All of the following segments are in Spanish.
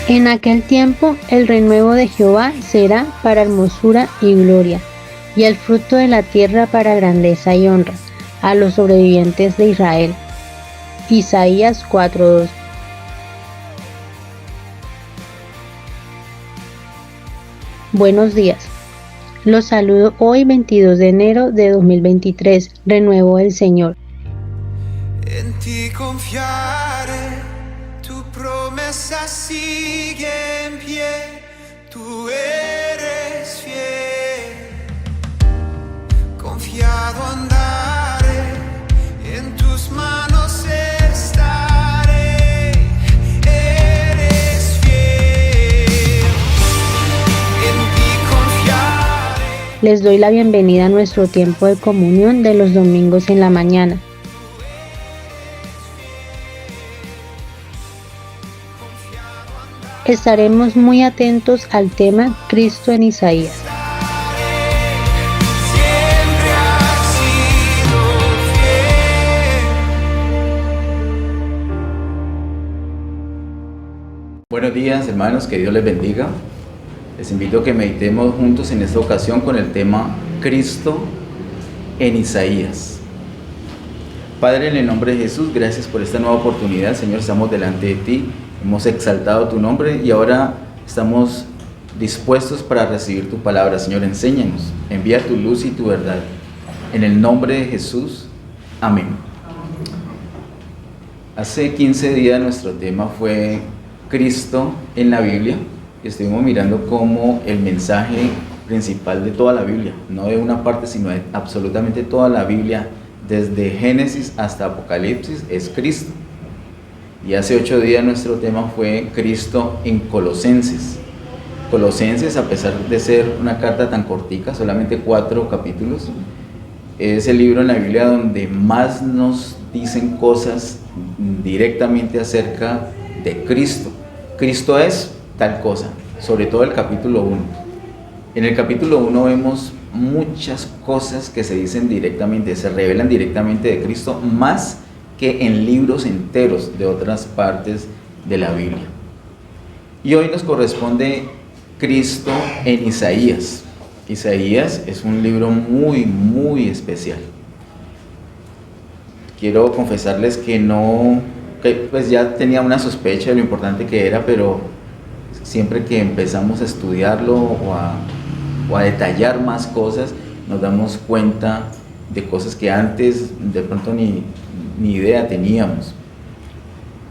En aquel tiempo el renuevo de Jehová será para hermosura y gloria, y el fruto de la tierra para grandeza y honra, a los sobrevivientes de Israel. Isaías 4:2. Buenos días. Los saludo hoy 22 de enero de 2023, renuevo del Señor. En ti confiaré, tu promesa sigue en pie, tú eres fiel. Confiado andaré, en tus manos estaré, eres fiel. En ti confiaré. Les doy la bienvenida a nuestro tiempo de comunión de los domingos en la mañana. Estaremos muy atentos al tema Cristo en Isaías. Siempre has sido fiel. Buenos días, hermanos, que Dios les bendiga. Les invito a que meditemos juntos en esta ocasión con el tema Cristo en Isaías. Padre, en el nombre de Jesús, gracias por esta nueva oportunidad. Señor, estamos delante de ti, hemos exaltado tu nombre y ahora estamos dispuestos para recibir tu palabra. Señor, enséñanos, envía tu luz y tu verdad. En el nombre de Jesús, amén. Hace 15 días nuestro tema fue Cristo en la Biblia. Estuvimos mirando cómo el mensaje principal de toda la Biblia, no de una parte, sino de absolutamente toda la Biblia, desde Génesis hasta Apocalipsis, es Cristo. Y hace 8 días nuestro tema fue Cristo en Colosenses. Colosenses, a pesar de ser una carta tan cortica, solamente 4 capítulos, es el libro en la Biblia donde más nos dicen cosas directamente acerca de Cristo. Cristo es tal cosa, sobre todo el capítulo 1. En el capítulo 1 vemos muchas cosas que se dicen directamente, se revelan directamente de Cristo, más que en libros enteros de otras partes de la Biblia. Y hoy nos corresponde Cristo en Isaías. Isaías es un libro muy especial. Quiero confesarles que pues ya tenía una sospecha de lo importante que era, pero siempre que empezamos a estudiarlo o a detallar más cosas, nos damos cuenta de cosas que antes de pronto ni idea teníamos.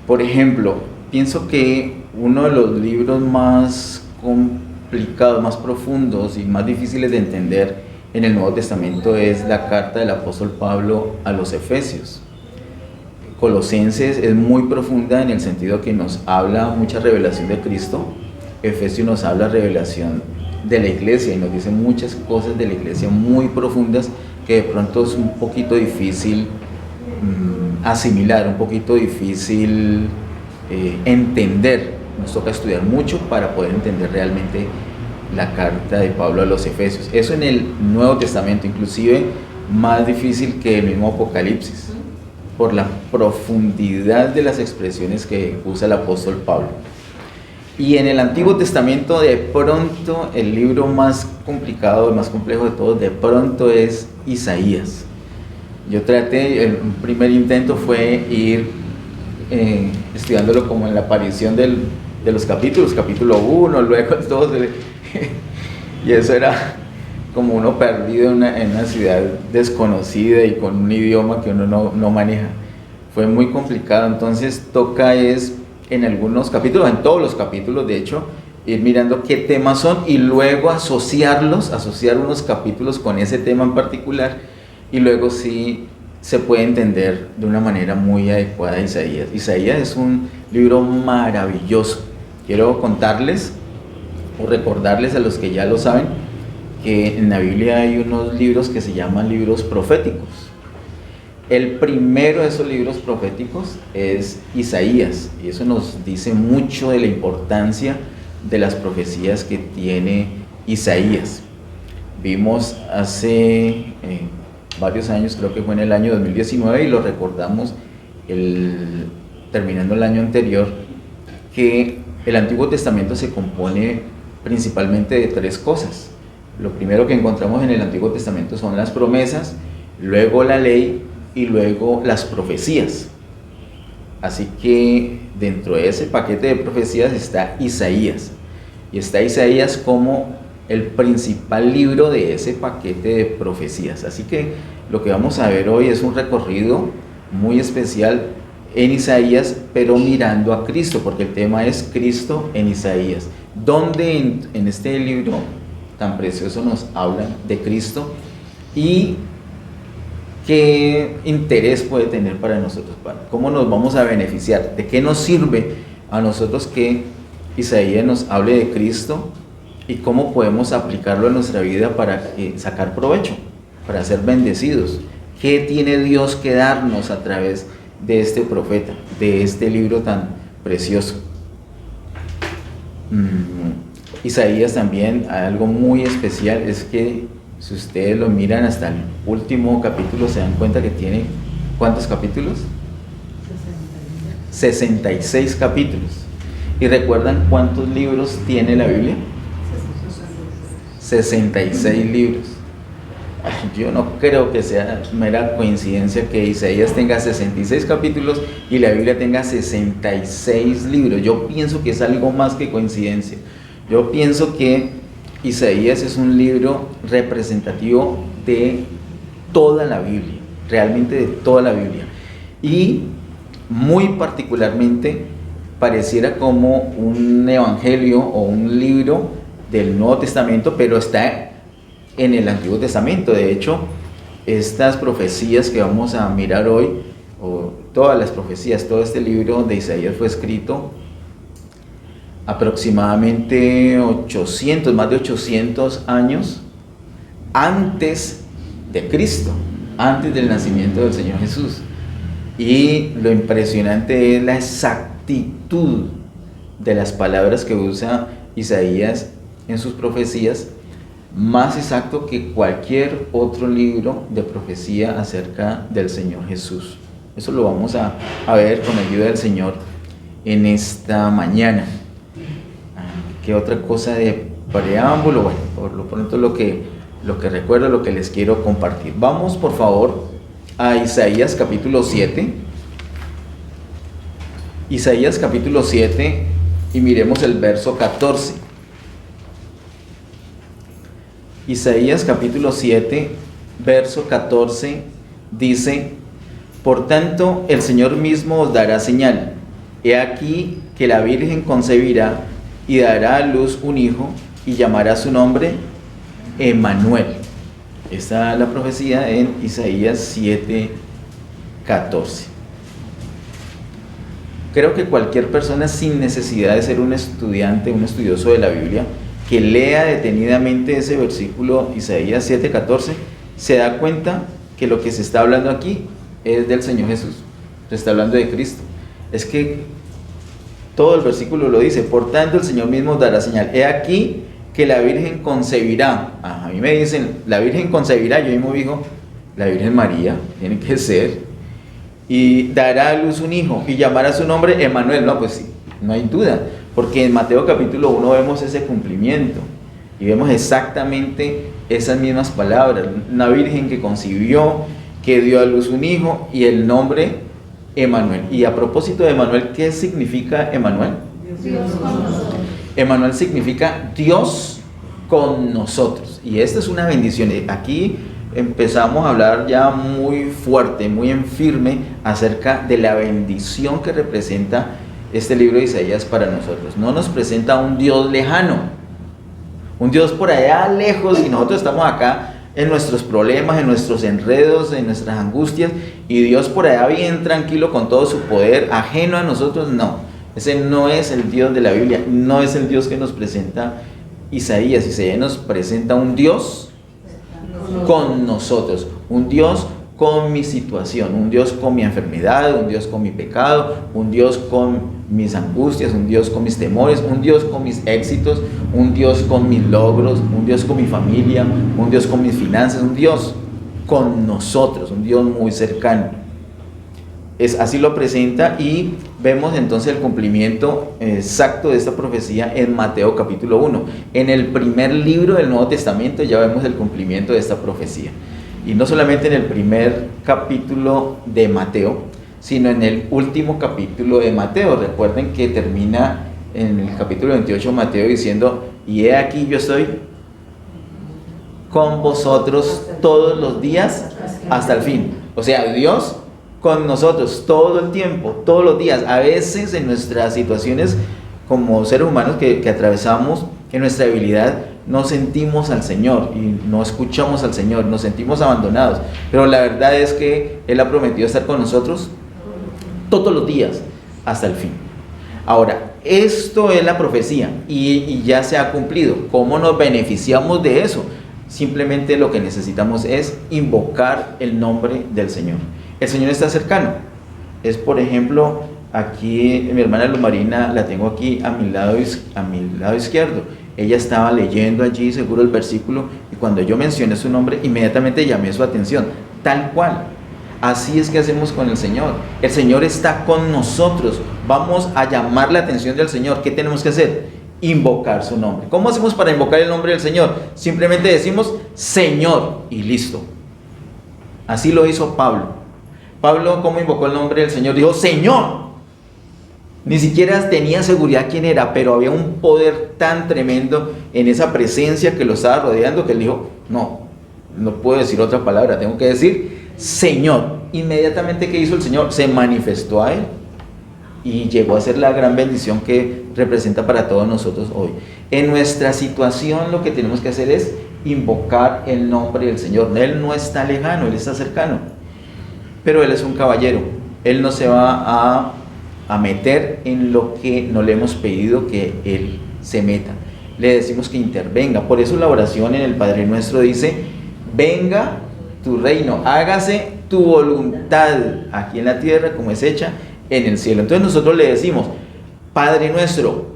Por ejemplo, pienso que uno de los libros más complicados, más profundos y más difíciles de entender en el Nuevo Testamento es la carta del apóstol Pablo a los Efesios. Colosenses es muy profunda en el sentido que nos habla mucha revelación de Cristo. Efesios nos habla revelación de la iglesia y nos dice muchas cosas de la iglesia muy profundas que de pronto es un poquito difícil asimilar, un poquito difícil entender. Nos toca estudiar mucho para poder entender realmente la carta de Pablo a los Efesios. Eso en el Nuevo Testamento, inclusive más difícil que el mismo Apocalipsis, por la profundidad de las expresiones que usa el apóstol Pablo. Y en el Antiguo Testamento, de pronto, el libro más complicado, el más complejo de todos, de pronto es Isaías. Yo traté, el primer intento fue ir estudiándolo como en la aparición de los capítulos, capítulo 1, luego el 2, y eso era como uno perdido en una ciudad desconocida y con un idioma que uno no maneja. Fue muy complicado, entonces toca en algunos capítulos, en todos los capítulos de hecho, ir mirando qué temas son y luego asociar unos capítulos con ese tema en particular, y luego sí se puede entender de una manera muy adecuada Isaías. Isaías es un libro maravilloso. Quiero contarles o recordarles a los que ya lo saben que en la Biblia hay unos libros que se llaman libros proféticos. El primero de esos libros proféticos es Isaías, y eso nos dice mucho de la importancia de las profecías que tiene Isaías. Vimos hace varios años, creo que fue en el año 2019, y lo recordamos terminando el año anterior, que el Antiguo Testamento se compone principalmente de tres cosas. Lo primero que encontramos en el Antiguo Testamento son las promesas, luego la ley y luego las profecías. Así que dentro de ese paquete de profecías está Isaías. Y está Isaías como el principal libro de ese paquete de profecías. Así que lo que vamos a ver hoy es un recorrido muy especial en Isaías, pero mirando a Cristo, porque el tema es Cristo en Isaías. ¿Dónde en este libro tan precioso nos hablan de Cristo? ¿Y qué interés puede tener para nosotros? ¿Cómo nos vamos a beneficiar? ¿De qué nos sirve a nosotros que Isaías nos hable de Cristo? ¿Y cómo podemos aplicarlo en nuestra vida para sacar provecho, para ser bendecidos? ¿Qué tiene Dios que darnos a través de este profeta, de este libro tan precioso? Isaías también, algo muy especial es que si ustedes lo miran hasta el último capítulo, se dan cuenta que tiene, ¿cuántos capítulos? 66 capítulos. ¿Y recuerdan cuántos libros tiene la Biblia? 66 libros. Yo no creo que sea mera coincidencia que Isaías tenga 66 capítulos y la Biblia tenga 66 libros. Yo pienso que es algo más que coincidencia. Yo pienso que Isaías es un libro representativo de toda la Biblia, realmente de toda la Biblia. Y muy particularmente pareciera como un evangelio o un libro del Nuevo Testamento, pero está en el Antiguo Testamento. De hecho, estas profecías que vamos a mirar hoy, o todas las profecías, todo este libro de Isaías fue escrito aproximadamente más de 800 años antes de Cristo, antes del nacimiento del Señor Jesús. Y lo impresionante es la exactitud de las palabras que usa Isaías en sus profecías, más exacto que cualquier otro libro de profecía acerca del Señor Jesús. Eso lo vamos a ver con la ayuda del Señor en esta mañana. ¿Qué otra cosa de preámbulo? Bueno, por lo pronto lo que recuerdo, lo que les quiero compartir. Vamos por favor a Isaías capítulo 7. Isaías capítulo 7 y miremos el verso 14. Isaías capítulo 7, verso 14 dice: por tanto el Señor mismo os dará señal. He aquí que la Virgen concebirá y dará a luz un hijo y llamará su nombre Emmanuel. Esta es la profecía en Isaías 7, 14. Creo que cualquier persona sin necesidad de ser un estudiante, un estudioso de la Biblia, que lea detenidamente ese versículo Isaías 7, 14, se da cuenta que lo que se está hablando aquí es del Señor Jesús. Se está hablando de Cristo. Es que todo el versículo lo dice: por tanto el Señor mismo os dará señal. He aquí que la Virgen concebirá. A mí me dicen, la Virgen concebirá. Yo mismo digo, la Virgen María, tiene que ser. Y dará a luz un hijo y llamará su nombre Emmanuel. No, pues sí, no hay duda. Porque en Mateo capítulo 1 vemos ese cumplimiento. Y vemos exactamente esas mismas palabras. Una virgen que concibió, que dio a luz un hijo y el nombre Emmanuel. Y a propósito de Emmanuel, ¿qué significa Emmanuel? Dios con nosotros. Emmanuel significa Dios con nosotros. Y esta es una bendición. Aquí empezamos a hablar ya muy fuerte, muy en firme acerca de la bendición que representa este libro de Isaías para nosotros. No nos presenta un Dios lejano, un Dios por allá lejos, y nosotros estamos acá en nuestros problemas, en nuestros enredos, en nuestras angustias, y Dios por allá bien tranquilo con todo su poder, ajeno a nosotros. No, ese no es el Dios de la Biblia, no es el Dios que nos presenta Isaías. Isaías nos presenta un Dios con nosotros, un Dios con mi situación, un Dios con mi enfermedad, un Dios con mi pecado, un Dios con mis angustias, un Dios con mis temores, un Dios con mis éxitos, un Dios con mis logros, un Dios con mi familia, un Dios con mis finanzas, un Dios con nosotros, un Dios muy cercano. Así lo presenta, y vemos entonces el cumplimiento exacto de esta profecía en Mateo capítulo 1. En el primer libro del Nuevo Testamento ya vemos el cumplimiento de esta profecía. Y no solamente en el primer capítulo de Mateo, sino en el último capítulo de Mateo. Recuerden que termina en el capítulo 28 de Mateo diciendo: y he aquí yo estoy con vosotros todos los días hasta el fin. O sea, Dios con nosotros todo el tiempo, todos los días. A veces en nuestras situaciones como seres humanos que atravesamos, en nuestra debilidad, no sentimos al Señor y no escuchamos al Señor, nos sentimos abandonados. Pero la verdad es que Él ha prometido estar con nosotros todos los días hasta el fin. Ahora, esto es la profecía y ya se ha cumplido. ¿Cómo nos beneficiamos de eso? Simplemente lo que necesitamos es invocar el nombre del Señor. El Señor está cercano. Es, por ejemplo, aquí mi hermana Lumarina, la tengo aquí a mi lado izquierdo. Ella estaba leyendo allí seguro el versículo y cuando yo mencioné su nombre, inmediatamente llamé su atención. Tal cual. Así es que hacemos con el Señor. El Señor está con nosotros. Vamos a llamar la atención del Señor. ¿Qué tenemos que hacer? Invocar su nombre. ¿Cómo hacemos para invocar el nombre del Señor? Simplemente decimos Señor y listo. Así lo hizo Pablo. Pablo, ¿cómo invocó el nombre del Señor? Dijo Señor. Ni siquiera tenía seguridad quién era, pero había un poder tan tremendo en esa presencia que lo estaba rodeando que él dijo: no puedo decir otra palabra, tengo que decir Señor. Inmediatamente, ¿qué hizo el Señor? Se manifestó a él y llegó a ser la gran bendición que representa para todos nosotros hoy. En nuestra situación lo que tenemos que hacer es invocar el nombre del Señor. Él no está lejano, Él está cercano, pero Él es un caballero. Él no se va a meter en lo que no le hemos pedido que Él se meta. Le decimos que intervenga. Por eso la oración en el Padre Nuestro dice: venga tu reino, hágase tu voluntad aquí en la tierra como es hecha en el cielo. Entonces nosotros le decimos: Padre Nuestro,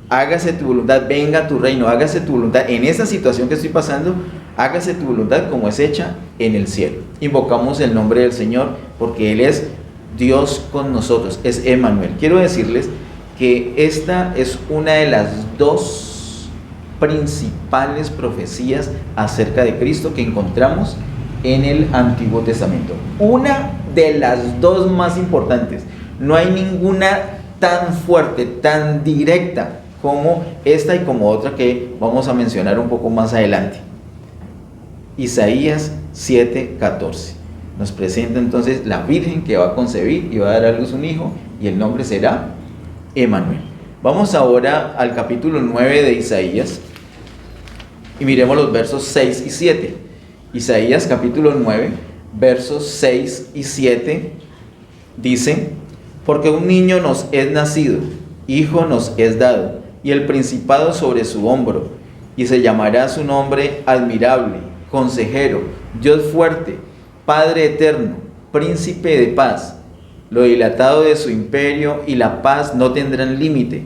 hágase tu voluntad, venga tu reino, hágase tu voluntad en esta situación que estoy pasando, hágase tu voluntad como es hecha en el cielo. Invocamos el nombre del Señor porque Él es Dios con nosotros, es Emmanuel. Quiero decirles que esta es una de las dos principales profecías acerca de Cristo que encontramos en el Antiguo Testamento. Una de las dos más importantes. No hay ninguna tan fuerte, tan directa como esta y como otra que vamos a mencionar un poco más adelante. Isaías 7:14 nos presenta entonces la Virgen que va a concebir y va a dar a luz un hijo y el nombre será Emmanuel. Vamos ahora al capítulo 9 de Isaías y miremos los versos 6 y 7. Isaías capítulo 9, versos 6 y 7 dice: porque un niño nos es nacido, hijo nos es dado, y el principado sobre su hombro, y se llamará su nombre admirable, consejero, Dios fuerte, Padre eterno, príncipe de paz. Lo dilatado de su imperio y la paz no tendrán límite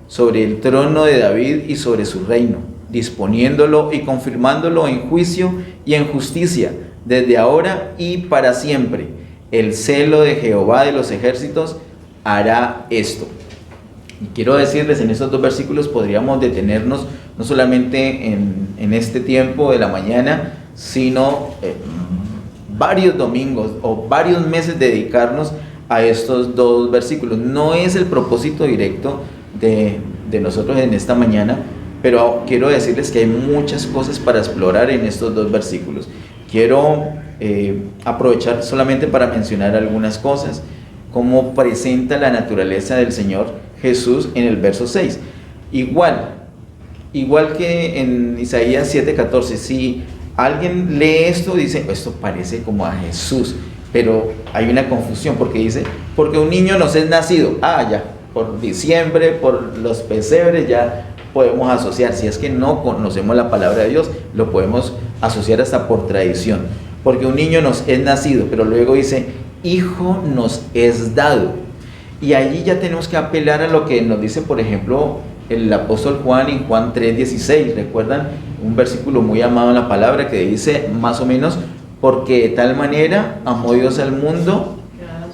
sobre el trono de David y sobre su reino, disponiéndolo y confirmándolo en juicio y en justicia, desde ahora y para siempre. El celo de Jehová de los ejércitos hará esto. Y quiero decirles, en estos dos versículos podríamos detenernos no solamente en este tiempo de la mañana, sino varios domingos o varios meses dedicarnos a estos dos versículos. No es el propósito directo de nosotros en esta mañana, pero quiero decirles que hay muchas cosas para explorar en estos dos versículos. Quiero aprovechar solamente para mencionar algunas cosas, como presenta la naturaleza del Señor Jesús en el verso 6. Igual que en Isaías 7:14, si alguien lee esto, dice: esto parece como a Jesús, pero hay una confusión porque dice: porque un niño nos es nacido. Ya, por diciembre, por los pesebres, ya podemos asociar. Si es que no conocemos la palabra de Dios, lo podemos asociar hasta por tradición. Porque un niño nos es nacido, pero luego dice: hijo nos es dado. Y allí ya tenemos que apelar a lo que nos dice, por ejemplo, el apóstol Juan en Juan 3:16. ¿Recuerdan? Un versículo muy amado en la palabra que dice más o menos: porque de tal manera amó Dios al mundo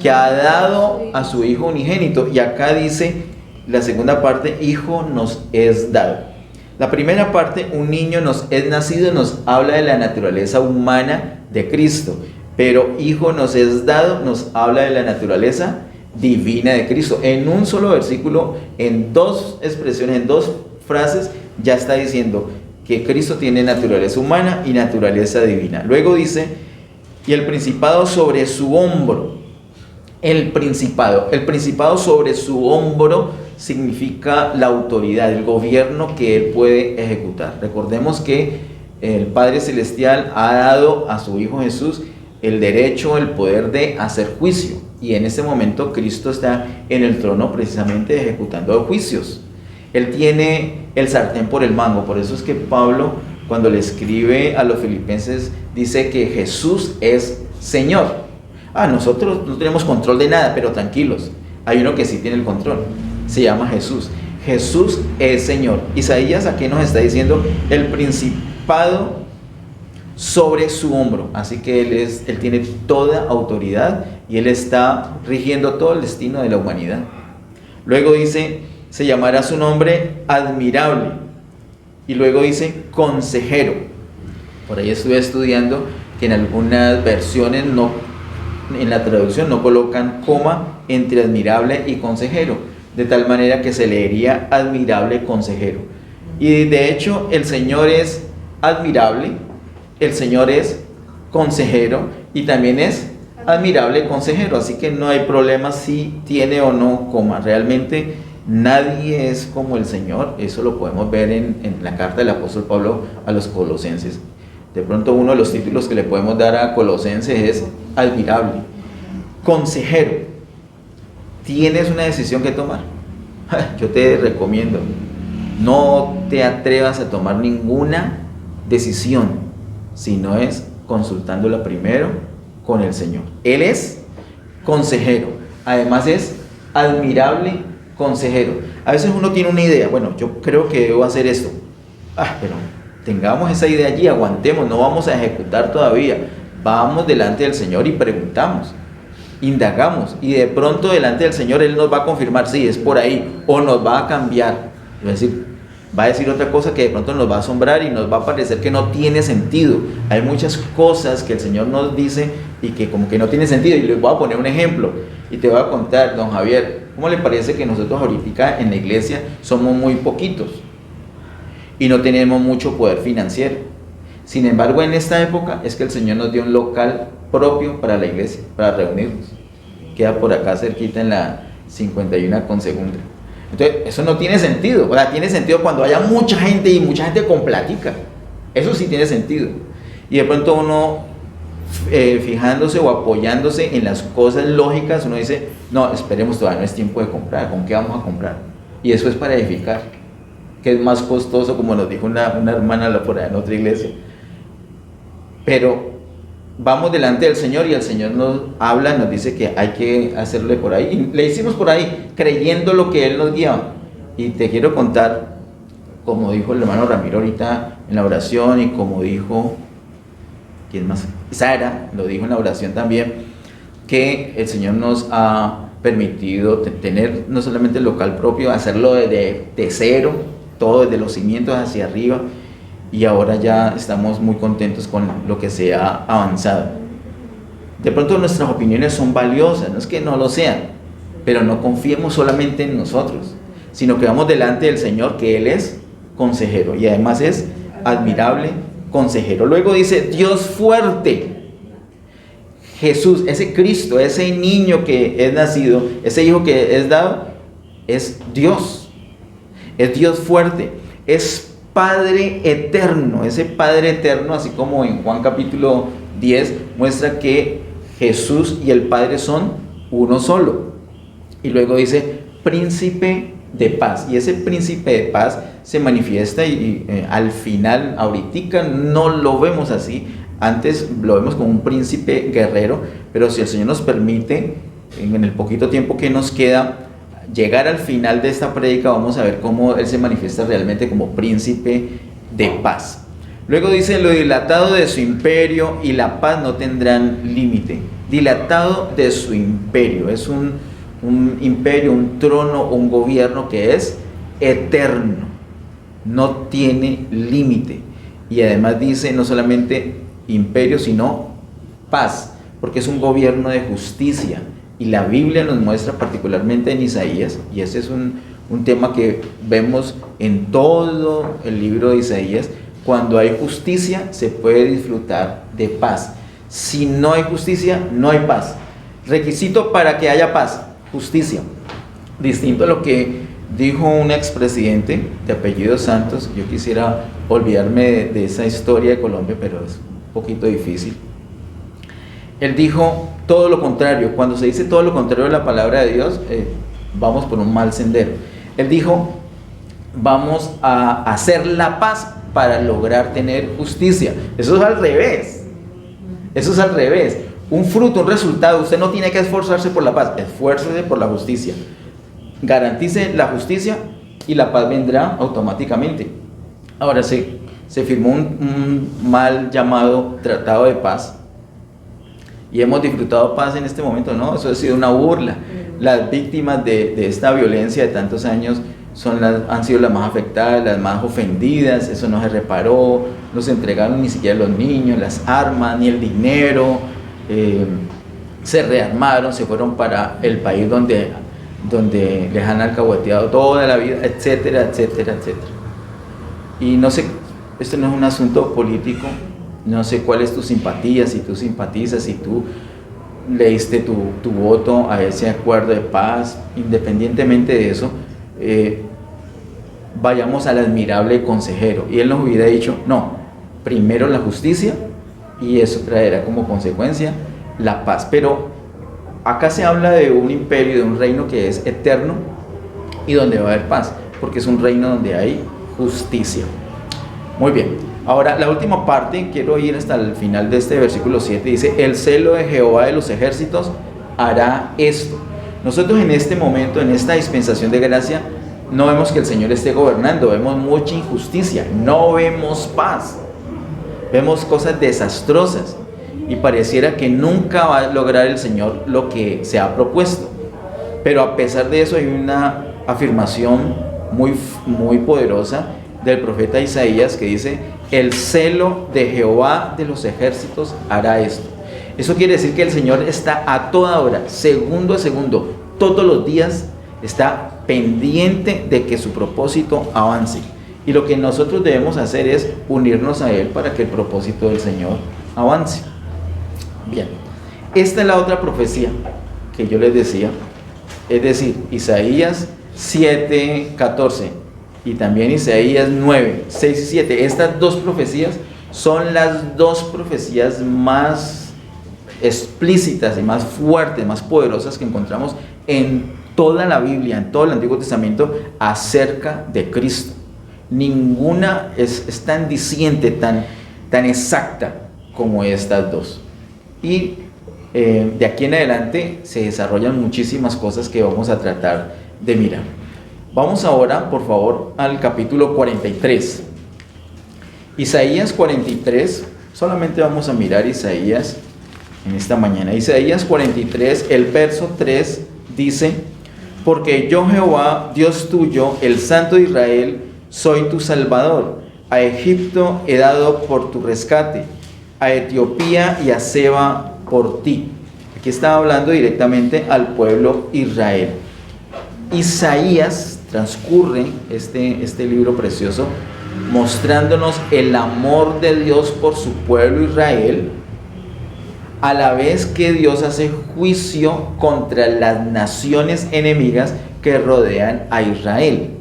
que ha dado a su Hijo unigénito. Y acá dice la segunda parte, Hijo nos es dado. La primera parte, un niño nos es nacido, nos habla de la naturaleza humana de Cristo. Pero Hijo nos es dado, nos habla de la naturaleza divina de Cristo. En un solo versículo, en dos expresiones, en dos frases, ya está diciendo que Cristo tiene naturaleza humana y naturaleza divina. Luego dice, y el principado sobre su hombro. El principado sobre su hombro significa la autoridad, el gobierno que él puede ejecutar. Recordemos que el Padre Celestial ha dado a su Hijo Jesús el derecho, el poder de hacer juicio. Y en este momento Cristo está en el trono precisamente ejecutando juicios. Él tiene el sartén por el mango. Por eso es que Pablo, cuando le escribe a los filipenses, dice que Jesús es Señor. Nosotros no tenemos control de nada, pero tranquilos, hay uno que sí tiene el control, se llama Jesús. Jesús es Señor. Isaías aquí nos está diciendo el principado sobre su hombro, así que él tiene toda autoridad y él está rigiendo todo el destino de la humanidad. Luego dice, se llamará su nombre admirable, y luego dice consejero. Por ahí estuve estudiando que en algunas versiones en la traducción no colocan coma entre admirable y consejero, de tal manera que se leería admirable consejero. Y de hecho el Señor es admirable, el Señor es consejero y también es admirable consejero, así que no hay problema si tiene o no coma. Realmente nadie es como el Señor. Eso lo podemos ver en la carta del apóstol Pablo a los colosenses. De pronto uno de los títulos que le podemos dar a Colosenses es admirable. Consejero. Tienes una decisión que tomar. Yo te recomiendo, no te atrevas a tomar ninguna decisión si no es consultándola primero con el Señor. Él es consejero, además es admirable consejero. A veces uno tiene una idea, bueno, yo creo que debo hacer esto, pero tengamos esa idea allí, aguantemos, no vamos a ejecutar todavía, vamos delante del Señor y preguntamos, indagamos, y de pronto delante del Señor Él nos va a confirmar, sí, es por ahí, o nos va a cambiar, va a decir otra cosa que de pronto nos va a asombrar y nos va a parecer que no tiene sentido. Hay muchas cosas que el Señor nos dice y que como que no tiene sentido, y les voy a poner un ejemplo, y te voy a contar, don Javier, ¿cómo le parece que nosotros ahorita en la iglesia somos muy poquitos y no tenemos mucho poder financiero? Sin embargo, en esta época es que el Señor nos dio un local propio para la iglesia, para reunirnos. Queda por acá cerquita en la 51 con Segunda. Entonces, eso no tiene sentido. O sea, tiene sentido cuando haya mucha gente y mucha gente con plática. Eso sí tiene sentido. Y de pronto uno, fijándose o apoyándose en las cosas lógicas, uno dice, no, esperemos, todavía no es tiempo de comprar. ¿Con qué vamos a comprar? Y eso es para edificar, que es más costoso, como nos dijo una hermana por allá en otra iglesia. Pero vamos delante del Señor y el Señor nos habla, nos dice que hay que hacerle por ahí. Y le hicimos por ahí, creyendo lo que Él nos guiaba. Y te quiero contar, como dijo el hermano Ramiro ahorita en la oración, y como dijo, ¿quién más? Sara lo dijo en la oración también, que el Señor nos ha permitido tener no solamente el local propio, hacerlo de cero, todo desde los cimientos hacia arriba. Y ahora ya estamos muy contentos con lo que se ha avanzado. De pronto nuestras opiniones son valiosas, no es que no lo sean, pero no confiemos solamente en nosotros, sino que vamos delante del Señor, que Él es consejero y además es admirable consejero. Luego dice Dios fuerte. Jesús, ese Cristo, ese niño que es nacido, ese hijo que es dado, es Dios fuerte, es Padre eterno. Ese Padre eterno, así como en Juan capítulo 10 muestra que Jesús y el Padre son uno solo. Y luego dice príncipe de paz, y ese príncipe de paz se manifiesta y al final, ahorita no lo vemos así, antes lo vemos como un príncipe guerrero, pero si el Señor nos permite, en el poquito tiempo que nos queda, llegar al final de esta prédica, vamos a ver cómo Él se manifiesta realmente como príncipe de paz. Luego dice, lo dilatado de su imperio y la paz no tendrán límite. dilatado de su imperio. Es un imperio, un trono, un gobierno que es eterno, no tiene límite. Y además dice no solamente imperio, sino paz, porque es un gobierno de justicia. Y la Biblia nos muestra particularmente en Isaías, y ese es un tema que vemos en todo el libro de Isaías: cuando hay justicia se puede disfrutar de paz. Si no hay justicia, no hay paz. Requisito para que haya paz: justicia. Distinto a lo que dijo un expresidente de apellido Santos. Yo quisiera olvidarme de esa historia de Colombia, pero es un poquito difícil. Él dijo todo lo contrario. Cuando se dice todo lo contrario de la palabra de Dios, vamos por un mal sendero. Él dijo: vamos a hacer la paz para lograr tener justicia. Eso es al revés. Eso es al revés. Un fruto, un resultado. Usted no tiene que esforzarse por la paz, esfuércese por la justicia. Garantice la justicia y la paz vendrá automáticamente. Ahora se firmó un mal llamado Tratado de Paz, y hemos disfrutado paz en este momento. No, eso ha sido una burla. Las víctimas de esta violencia de tantos años han sido las más afectadas, las más ofendidas. Eso no se reparó, no se entregaron ni siquiera los niños, las armas, ni el dinero. Se rearmaron, se fueron para el país donde les han alcahueteado toda la vida, etcétera, etcétera, etcétera. Y no sé, esto no es un asunto político. No sé cuál es tu simpatía, si tú simpatizas, si tú le diste tu voto a ese acuerdo de paz. Independientemente de eso, vayamos al admirable consejero. Y él nos hubiera dicho: no, primero la justicia, y eso traerá como consecuencia la paz. Pero acá se habla de un imperio, de un reino que es eterno y donde va a haber paz, porque es un reino donde hay justicia. Muy bien. Ahora, la última parte, quiero ir hasta el final de este versículo 7, dice: el celo de Jehová de los ejércitos hará esto. Nosotros en este momento, en esta dispensación de gracia, no vemos que el Señor esté gobernando, vemos mucha injusticia, no vemos paz, vemos cosas desastrosas, y pareciera que nunca va a lograr el Señor lo que se ha propuesto. Pero a pesar de eso hay una afirmación muy poderosa del profeta Isaías que dice: el celo de Jehová de los ejércitos hará esto. Eso quiere decir que el Señor está a toda hora, segundo a segundo, todos los días está pendiente de que su propósito avance. Y lo que nosotros debemos hacer es unirnos a Él para que el propósito del Señor avance. Bien, esta es la otra profecía que yo les decía, es decir, Isaías 7:14 y también Isaías 9:6 y 7. Estas dos profecías son las dos profecías más explícitas y más fuertes, más poderosas que encontramos en toda la Biblia, en todo el Antiguo Testamento, acerca de Cristo. Ninguna es tan diciente, tan exacta como estas dos. Y de aquí en adelante se desarrollan muchísimas cosas que vamos a tratar de mirar. Vamos ahora, por favor, al capítulo 43. Isaías 43, solamente vamos a mirar Isaías en esta mañana. Isaías 43, el verso 3 dice: porque yo, Jehová, Dios tuyo, el Santo de Israel, soy tu Salvador. A Egipto he dado por tu rescate, a Etiopía y a Seba por ti. Aquí está hablando directamente al pueblo Israel. Isaías transcurre este libro precioso mostrándonos el amor de Dios por su pueblo Israel, a la vez que Dios hace juicio contra las naciones enemigas que rodean a Israel.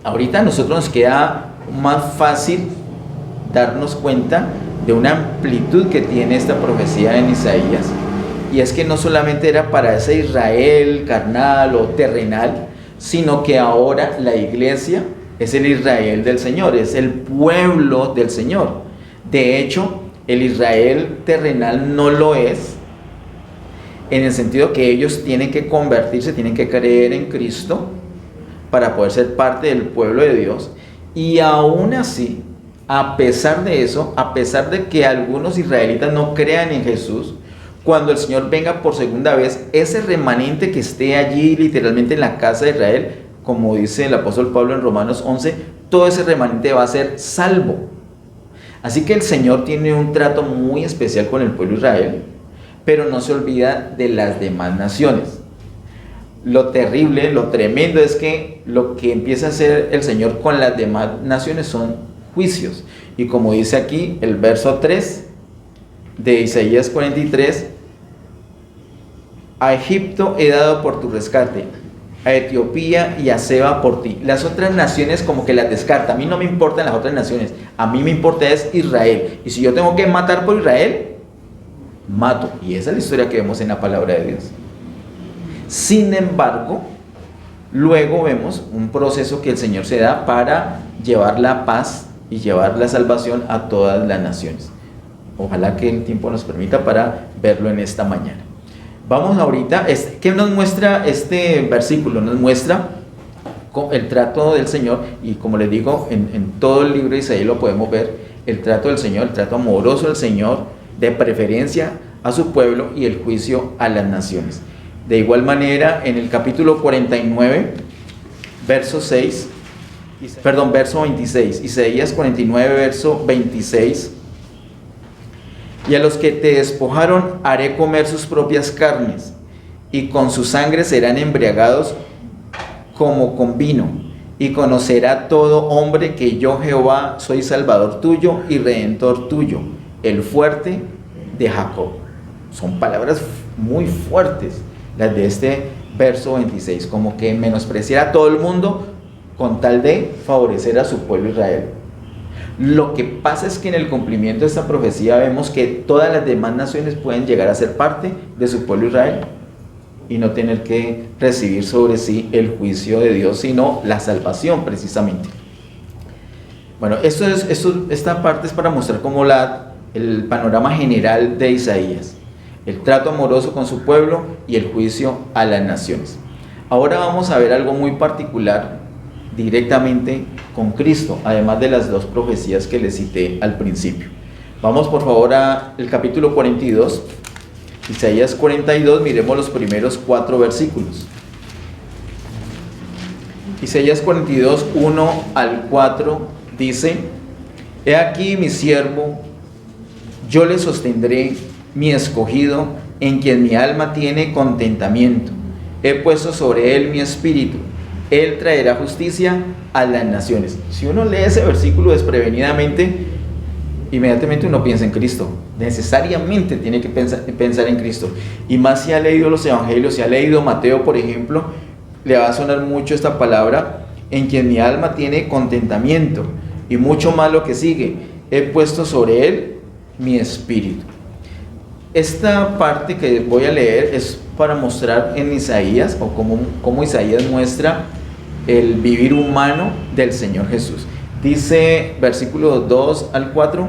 Ahorita a nosotros nos queda más fácil darnos cuenta de una amplitud que tiene esta profecía en Isaías, y es que no solamente era para ese Israel carnal o terrenal, sino que ahora la iglesia es el Israel del Señor, es el pueblo del Señor. De hecho, el Israel terrenal no lo es, en el sentido que ellos tienen que convertirse, tienen que creer en Cristo para poder ser parte del pueblo de Dios, y aún así a pesar de eso, a pesar de que algunos israelitas no crean en Jesús, cuando el Señor venga por segunda vez, ese remanente que esté allí literalmente en la casa de Israel, como dice el apóstol Pablo en Romanos 11, todo ese remanente va a ser salvo. Así que el Señor tiene un trato muy especial con el pueblo de Israel, pero no se olvida de las demás naciones. Lo terrible, lo tremendo es que lo que empieza a hacer el Señor con las demás naciones son juicios. Y como dice aquí el verso 3 de Isaías 43, a Egipto he dado por tu rescate, a Etiopía y a Seba por ti. Las otras naciones como que las descarta. A mí no me importan las otras naciones, a mí me importa es Israel. Y si yo tengo que matar por Israel, mato. Y esa es la historia que vemos en la palabra de Dios. Sin embargo, luego vemos un proceso que el Señor se da para llevar la paz y llevar la salvación a todas las naciones. Ojalá que el tiempo nos permita para verlo en esta mañana. Vamos ahorita, ¿qué nos muestra este versículo? Nos muestra el trato del Señor, y como les digo, en todo el libro de Isaías lo podemos ver, el trato del Señor, el trato amoroso del Señor, de preferencia a su pueblo y el juicio a las naciones. De igual manera, en el capítulo 49, verso 26, Isaías 49, verso 26, y a los que te despojaron haré comer sus propias carnes, y con su sangre serán embriagados como con vino, y conocerá todo hombre que yo Jehová soy salvador tuyo y redentor tuyo, el fuerte de Jacob. Son palabras muy fuertes las de este verso 26, como que menospreciar a todo el mundo con tal de favorecer a su pueblo Israel. Lo que pasa es que en el cumplimiento de esta profecía vemos que todas las demás naciones pueden llegar a ser parte de su pueblo Israel y no tener que recibir sobre sí el juicio de Dios, sino la salvación precisamente. Bueno, esta parte es para mostrar como el panorama general de Isaías, el trato amoroso con su pueblo y el juicio a las naciones. Ahora vamos a ver algo muy particular directamente con Cristo, además de las dos profecías que les cité al principio. Vamos por favor al capítulo 42, Isaías 42, miremos los primeros 4 versículos. Isaías 42, 1 al 4 dice: He aquí mi siervo, yo le sostendré, mi escogido, en quien mi alma tiene contentamiento. He puesto sobre él mi espíritu. Él traerá justicia a las naciones. Si uno lee ese versículo desprevenidamente, inmediatamente uno piensa en Cristo. Necesariamente tiene que pensar en Cristo. Y más si ha leído los evangelios, si ha leído Mateo, por ejemplo, le va a sonar mucho esta palabra, en quien mi alma tiene contentamiento. Y mucho más lo que sigue: he puesto sobre él mi espíritu. Esta parte que voy a leer es para mostrar en Isaías, o cómo Isaías muestra el vivir humano del Señor Jesús. Dice versículos 2 al 4: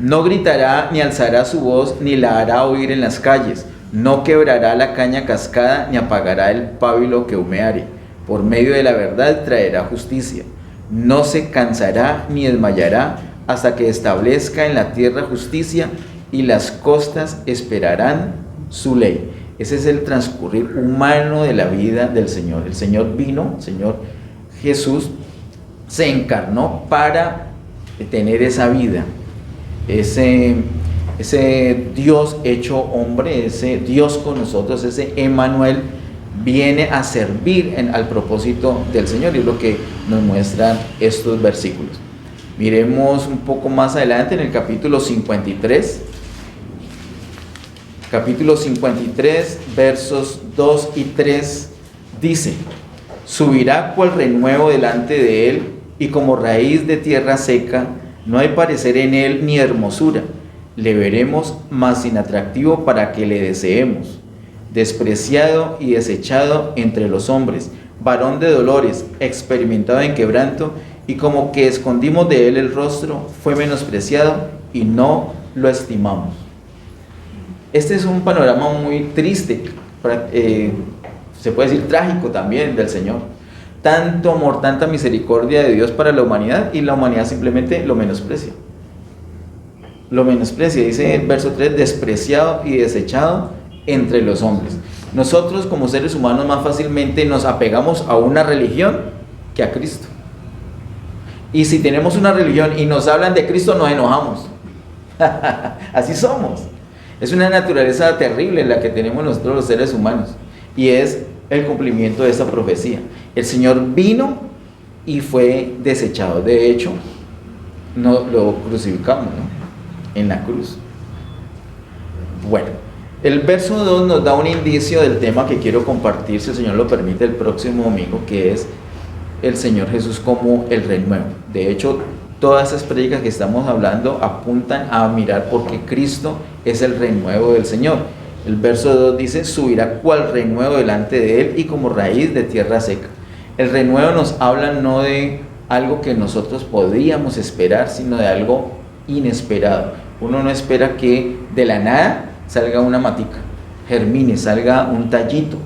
No gritará ni alzará su voz, ni la hará oír en las calles. No quebrará la caña cascada, ni apagará el pábilo que humeare. Por medio de la verdad traerá justicia. No se cansará ni desmayará hasta que establezca en la tierra justicia, y las costas esperarán su ley. Ese es el transcurrir humano de la vida del Señor. El Señor vino, el Señor Jesús se encarnó para tener esa vida, ese Dios hecho hombre, ese Dios con nosotros, ese Emmanuel, viene a servir al propósito del Señor, y es lo que nos muestran estos versículos. Miremos un poco más adelante en el capítulo 53. Capítulo 53, versos 2 y 3, dice: Subirá cual renuevo delante de él, y como raíz de tierra seca, no hay parecer en él ni hermosura. Le veremos, mas sin atractivo para que le deseemos. Despreciado y desechado entre los hombres, varón de dolores, experimentado en quebranto, y como que escondimos de él el rostro, fue menospreciado y no lo estimamos. Este es un panorama muy triste, se puede decir trágico también del Señor. tanto amor, tanta misericordia de Dios para la humanidad, y la humanidad simplemente lo menosprecia. Lo menosprecia, dice el verso 3, despreciado y desechado entre los hombres. Nosotros como seres humanos más fácilmente nos apegamos a una religión que a Cristo. Y si tenemos una religión y nos hablan de Cristo, nos enojamos. Así somos. Es una naturaleza terrible la que tenemos nosotros los seres humanos, y es el cumplimiento de esa profecía. El Señor vino y fue desechado. De hecho, no lo crucificamos, ¿no? En la cruz. Bueno, el verso 2 nos da un indicio del tema que quiero compartir, si el Señor lo permite, el próximo domingo, que es el Señor Jesús como el Rey Nuevo. De hecho, todas esas prédicas que estamos hablando apuntan a mirar por qué Cristo es el Rey Nuevo del Señor. El verso 2 dice: subirá cual renuevo delante de él y como raíz de tierra seca. El renuevo nos habla no de algo que nosotros podríamos esperar, sino de algo inesperado. Uno no espera que de la nada salga una matica, germine, salga un tallito,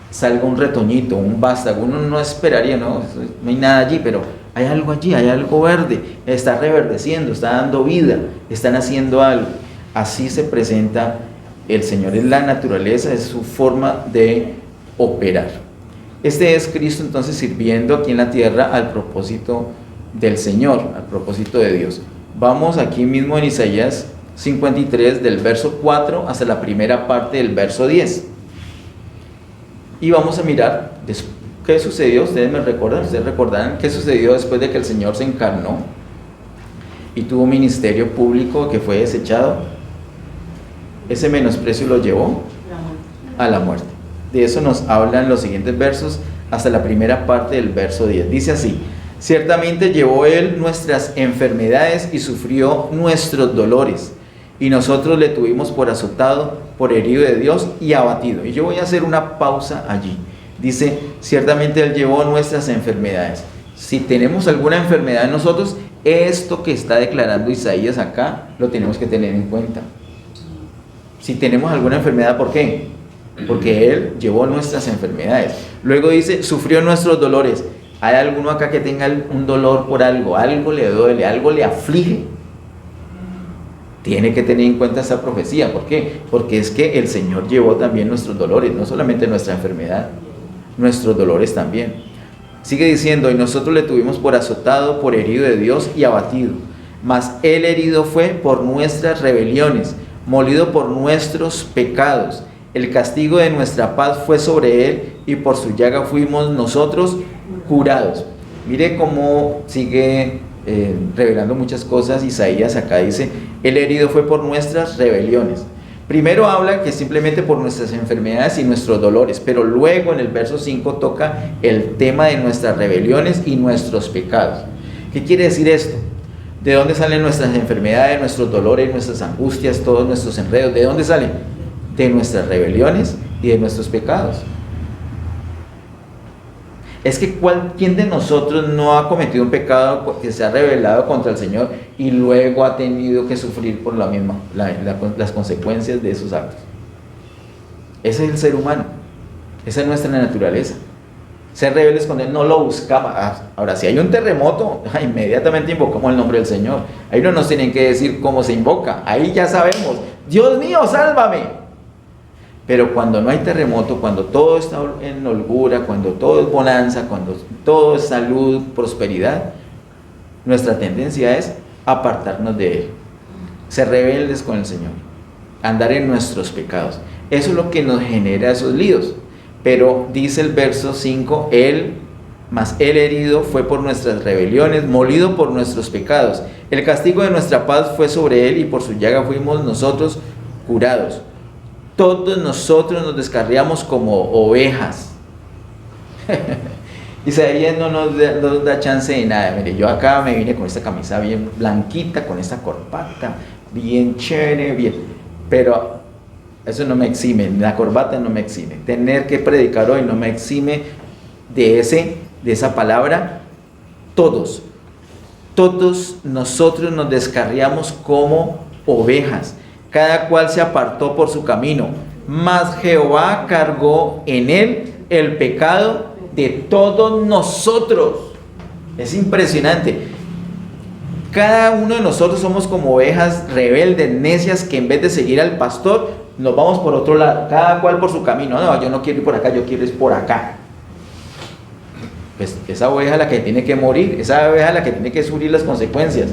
salga un retoñito, un vástago. Uno no esperaría, no hay nada allí, pero hay algo allí, hay algo verde, está reverdeciendo, está dando vida, están haciendo algo. Así se presenta el Señor, es la naturaleza, es su forma de operar. Este es Cristo entonces sirviendo aquí en la tierra al propósito del Señor, al propósito de Dios. Vamos aquí mismo en Isaías 53, del verso 4 hasta la primera parte del verso 10. Y vamos a mirar qué sucedió. Ustedes me recuerdan, ustedes recordarán qué sucedió después de que el Señor se encarnó y tuvo un ministerio público que fue desechado. Ese menosprecio lo llevó a la muerte. De eso nos hablan los siguientes versos hasta la primera parte del verso 10. Dice así: ciertamente llevó él nuestras enfermedades y sufrió nuestros dolores, y nosotros le tuvimos por azotado, por herido de Dios y abatido. Y yo voy a hacer una pausa allí. Dice: ciertamente él llevó nuestras enfermedades. Si tenemos alguna enfermedad en nosotros, esto que está declarando Isaías acá lo tenemos que tener en cuenta. Si tenemos alguna enfermedad, ¿por qué? Porque él llevó nuestras enfermedades. Luego dice: sufrió nuestros dolores. ¿Hay alguno acá que tenga un dolor por algo? Algo le duele, algo le aflige. Tiene que tener en cuenta esa profecía. ¿Por qué? Porque es que el Señor llevó también nuestros dolores, no solamente nuestra enfermedad, nuestros dolores también. Sigue diciendo: y nosotros le tuvimos por azotado, por herido de Dios y abatido. Mas él herido fue por nuestras rebeliones, molido por nuestros pecados. El castigo de nuestra paz fue sobre él, y por su llaga fuimos nosotros curados. Mire cómo sigue revelando muchas cosas. Isaías acá dice: el herido fue por nuestras rebeliones. Primero habla que simplemente por nuestras enfermedades y nuestros dolores, pero luego en el verso 5 toca el tema de nuestras rebeliones y nuestros pecados. ¿Qué quiere decir esto? ¿De dónde salen nuestras enfermedades, nuestros dolores, nuestras angustias, todos nuestros enredos? ¿De dónde salen? De nuestras rebeliones y de nuestros pecados. Es que ¿quién de nosotros no ha cometido un pecado que se ha rebelado contra el Señor y luego ha tenido que sufrir por las consecuencias de esos actos? Ese es el ser humano, esa es nuestra naturaleza. Ser rebeldes con él, no lo buscamos. Ahora, si hay un terremoto, inmediatamente invocamos el nombre del Señor. Ahí no nos tienen que decir cómo se invoca, ahí ya sabemos: Dios mío, sálvame. Pero cuando no hay terremoto, cuando todo está en holgura, cuando todo es bonanza, cuando todo es salud, prosperidad, nuestra tendencia es apartarnos de él, ser rebeldes con el Señor, andar en nuestros pecados. Eso es lo que nos genera esos líos. Pero dice el verso 5: mas él herido fue por nuestras rebeliones, molido por nuestros pecados. El castigo de nuestra paz fue sobre él, y por su llaga fuimos nosotros curados. Todos nosotros nos descarriamos como ovejas. Isaías no nos da chance de nada. Mire, yo acá me vine con esta camisa bien blanquita, con esta corbata bien chévere, bien, pero eso no me exime, la corbata no me exime. Tener que predicar hoy no me exime de esa palabra. Todos nosotros nos descarriamos como ovejas. Cada cual se apartó por su camino, mas Jehová cargó en él el pecado de todos nosotros. Es impresionante. Cada uno de nosotros somos como ovejas rebeldes, necias, que en vez de seguir al pastor, nos vamos por otro lado, cada cual por su camino. No, yo no quiero ir por acá, yo quiero ir por acá. Pues esa oveja es la que tiene que morir, esa oveja es la que tiene que sufrir las consecuencias.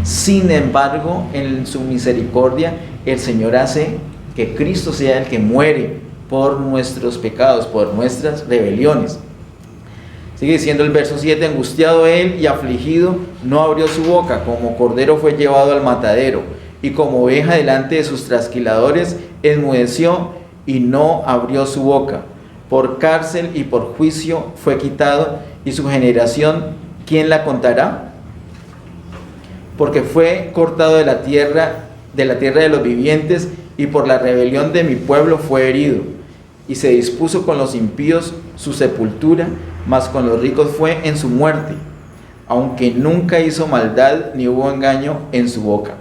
Sin embargo, en su misericordia, el Señor hace que Cristo sea el que muere por nuestros pecados, por nuestras rebeliones. Sigue diciendo el verso 7, angustiado él y afligido, no abrió su boca, como cordero fue llevado al matadero, y como oveja delante de sus trasquiladores, enmudeció y no abrió su boca. Por cárcel y por juicio fue quitado, y su generación, ¿quién la contará? Porque fue cortado de la tierra de los vivientes, y por la rebelión de mi pueblo fue herido. Y se dispuso con los impíos su sepultura, mas con los ricos fue en su muerte, aunque nunca hizo maldad ni hubo engaño en su boca.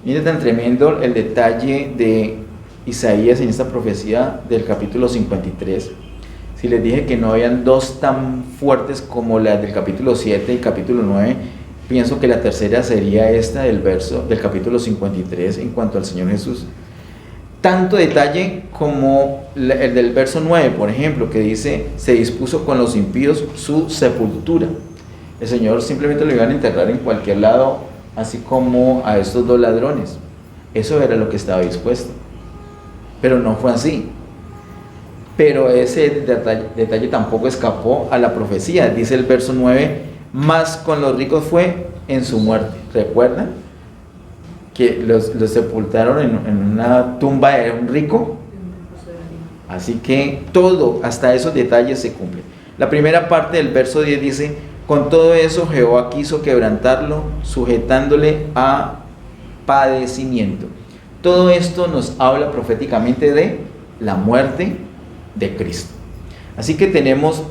Miren tan tremendo el detalle de Isaías en esta profecía del capítulo 53. Si les dije que no habían dos tan fuertes como las del capítulo 7 y capítulo 9, pienso que la tercera sería esta del capítulo 53 en cuanto al Señor Jesús. Tanto detalle como el del verso 9, por ejemplo, que dice, se dispuso con los impíos su sepultura. El Señor simplemente lo iban a enterrar en cualquier lado, así como a estos dos ladrones. Eso era lo que estaba dispuesto. Pero no fue así. Pero ese detalle tampoco escapó a la profecía. Dice el verso 9, más con los ricos fue en su muerte. ¿Recuerdan? Que los sepultaron en una tumba de un rico. Así que todo, hasta esos detalles se cumplen. La primera parte del verso 10 dice, con todo eso Jehová quiso quebrantarlo, sujetándole a padecimiento. Todo esto nos habla proféticamente de la muerte de Cristo. Así que tenemos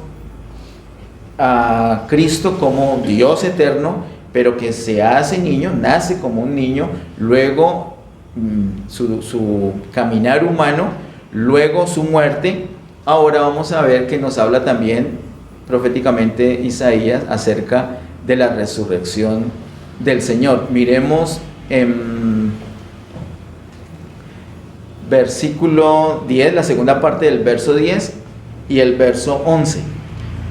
a Cristo como Dios eterno, pero que se hace niño, nace como un niño, luego su caminar humano, luego su muerte. Ahora vamos a ver que nos habla también proféticamente Isaías acerca de la resurrección del Señor. Miremos en versículo 10, la segunda parte del verso 10 y el verso 11.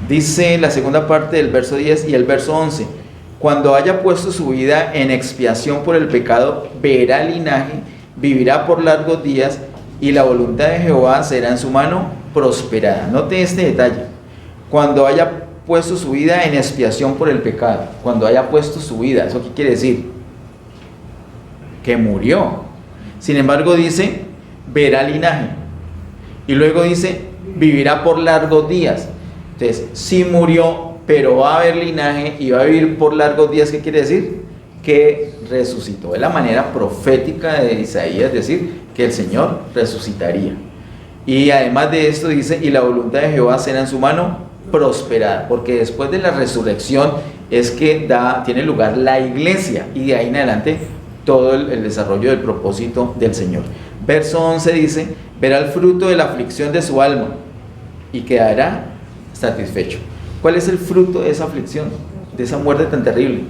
Dice la segunda parte del verso 10 y el verso 11. Cuando haya puesto su vida en expiación por el pecado, verá linaje, vivirá por largos días, y la voluntad de Jehová será en su mano prosperada. Note este detalle. Cuando haya puesto su vida en expiación por el pecado, cuando haya puesto su vida, ¿eso qué quiere decir? Que murió. Sin embargo dice, verá linaje. Y luego dice, vivirá por largos días. Entonces, sí murió, pero va a haber linaje y va a vivir por largos días. ¿Qué quiere decir? Que resucitó. Es la manera profética de Isaías decir que el Señor resucitaría. Y además de esto dice, y la voluntad de Jehová será en su mano prosperada, porque después de la resurrección es que tiene lugar la iglesia, y de ahí en adelante todo el desarrollo del propósito del Señor. Verso 11 dice, verá el fruto de la aflicción de su alma y quedará satisfecho. ¿Cuál es el fruto de esa aflicción, de esa muerte tan terrible?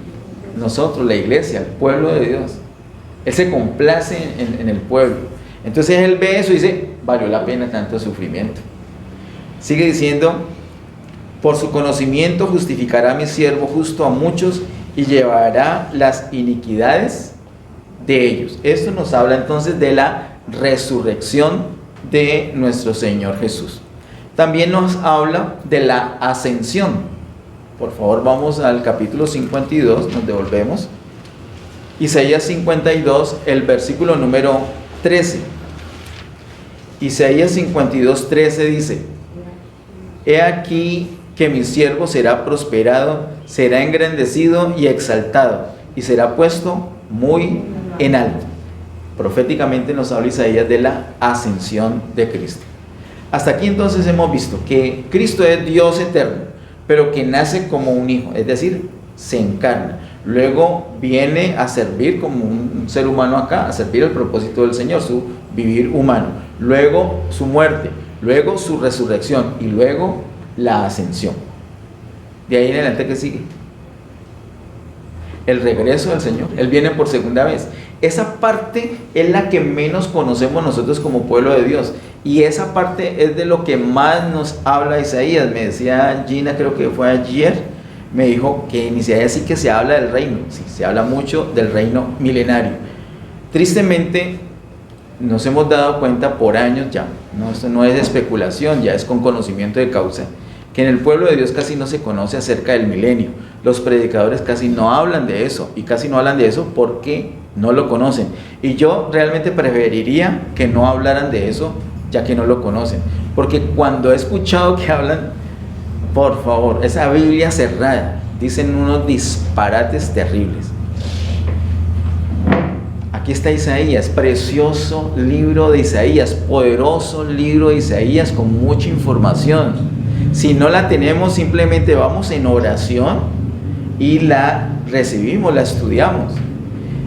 Nosotros, la iglesia, el pueblo de Dios. Él se complace en el pueblo. Entonces él ve eso y dice, valió la pena tanto sufrimiento. Sigue diciendo, por su conocimiento justificará mi siervo justo a muchos y llevará las iniquidades de ellos. Esto nos habla entonces de la resurrección de nuestro Señor Jesús. También nos habla de la ascensión. Por favor, vamos al capítulo 52, nos devolvemos. Isaías 52, el versículo número 13. Isaías 52, 13 dice, he aquí que mi siervo será prosperado, será engrandecido y exaltado, y será puesto muy en alto. Proféticamente nos habla Isaías de la ascensión de Cristo. Hasta aquí entonces hemos visto que Cristo es Dios eterno, pero que nace como un hijo, es decir, se encarna. Luego viene a servir como un ser humano acá, a servir el propósito del Señor, su vivir humano. Luego su muerte, luego su resurrección y luego la ascensión. De ahí en adelante, ¿qué sigue? El regreso del Señor. Él viene por segunda vez. Esa parte es la que menos conocemos nosotros como pueblo de Dios. Y esa parte es de lo que más nos habla Isaías. Me decía Gina, creo que fue ayer, me dijo que en Isaías sí que se habla del reino. Sí, se habla mucho del reino milenario. Tristemente, nos hemos dado cuenta por años ya, no, esto no es especulación, ya es con conocimiento de causa, que en el pueblo de Dios casi no se conoce acerca del milenio. Los predicadores casi no hablan de eso, y casi no hablan de eso porque no lo conocen. Y yo realmente preferiría que no hablaran de eso, ya que no lo conocen. Porque cuando he escuchado que hablan, por favor, esa Biblia cerrada, dicen unos disparates terribles. Aquí está Isaías, precioso libro de Isaías, poderoso libro de Isaías con mucha información. Si no la tenemos, simplemente vamos en oración y la recibimos, la estudiamos.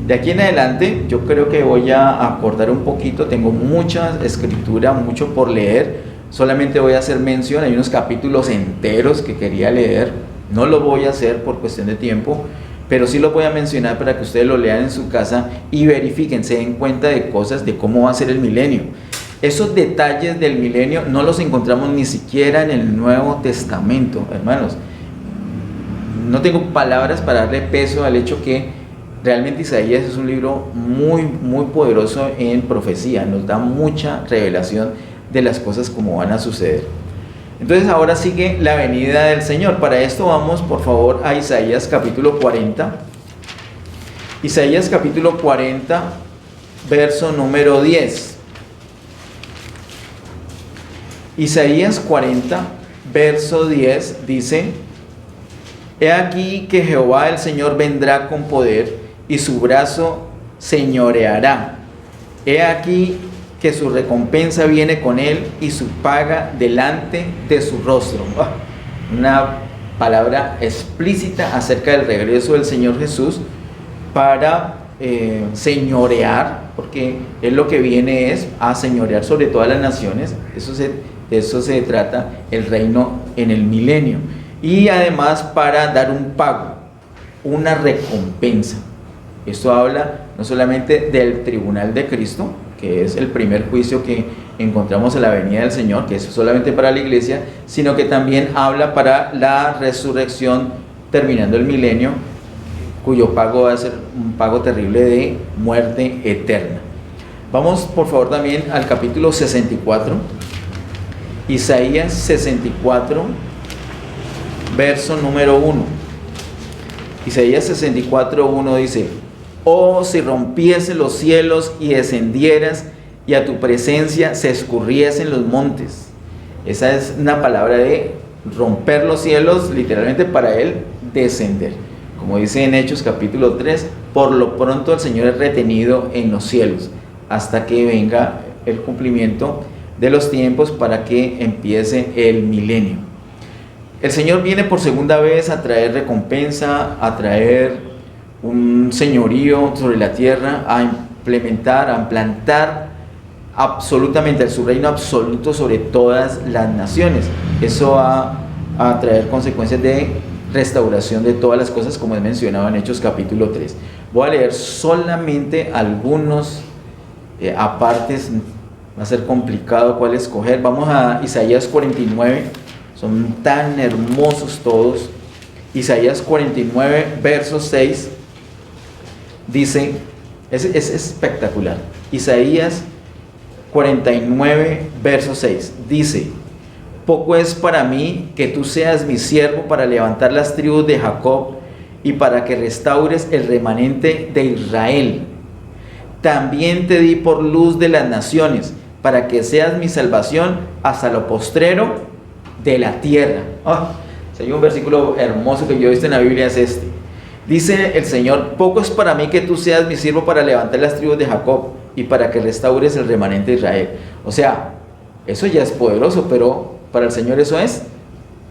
De aquí en adelante, yo creo que voy a acordar un poquito, tengo mucha escritura, mucho por leer. Solamente voy a hacer mención, hay unos capítulos enteros que quería leer, no lo voy a hacer por cuestión de tiempo, pero sí lo voy a mencionar para que ustedes lo lean en su casa y verifiquen, se den cuenta de cosas, de cómo va a ser el milenio. Esos detalles del milenio no los encontramos ni siquiera en el Nuevo Testamento, hermanos. No tengo palabras para darle peso al hecho que realmente Isaías es un libro muy, muy poderoso en profecía, nos da mucha revelación de las cosas como van a suceder. Entonces ahora sigue la venida del Señor. Para esto vamos por favor a Isaías capítulo 40. Isaías capítulo 40, verso número 10. Isaías 40, verso 10 dice: He aquí que Jehová el Señor vendrá con poder y su brazo señoreará. He aquí que su recompensa viene con él y su paga delante de su rostro. Una palabra explícita acerca del regreso del Señor Jesús para señorear, porque él lo que viene es a señorear sobre todas las naciones. De eso se trata el reino en el milenio. Y además para dar un pago, una recompensa. Esto habla no solamente del tribunal de Cristo, que es el primer juicio que encontramos en la venida del Señor, que es solamente para la iglesia, sino que también habla para la resurrección terminando el milenio, cuyo pago va a ser un pago terrible de muerte eterna. Vamos por favor también al capítulo 64, Isaías 64, verso número 1. Isaías 64, 1 dice: Oh, si rompiesen los cielos y descendieras, y a tu presencia se escurriesen los montes. Esa es una palabra de romper los cielos, literalmente para él descender. Como dice en Hechos capítulo 3, por lo pronto el Señor es retenido en los cielos, hasta que venga el cumplimiento de los tiempos para que empiece el milenio. El Señor viene por segunda vez a traer recompensa, a traer un señorío sobre la tierra, a implementar, a implantar absolutamente su reino absoluto sobre todas las naciones. Eso va a traer consecuencias de restauración de todas las cosas, como es mencionado en Hechos capítulo 3. Voy a leer solamente algunos apartes, va a ser complicado cuál escoger. Vamos a Isaías 49, son tan hermosos todos. Isaías 49, verso 6. Dice, es espectacular. Isaías 49, verso 6. Dice: Poco es para mí que tú seas mi siervo para levantar las tribus de Jacob y para que restaures el remanente de Israel. También te di por luz de las naciones, para que seas mi salvación hasta lo postrero de la tierra. Si hay un versículo hermoso que yo he visto en la Biblia es este. Dice el Señor: poco es para mí que tú seas mi siervo para levantar las tribus de Jacob y para que restaures el remanente de Israel. O sea, eso ya es poderoso, pero para el Señor eso es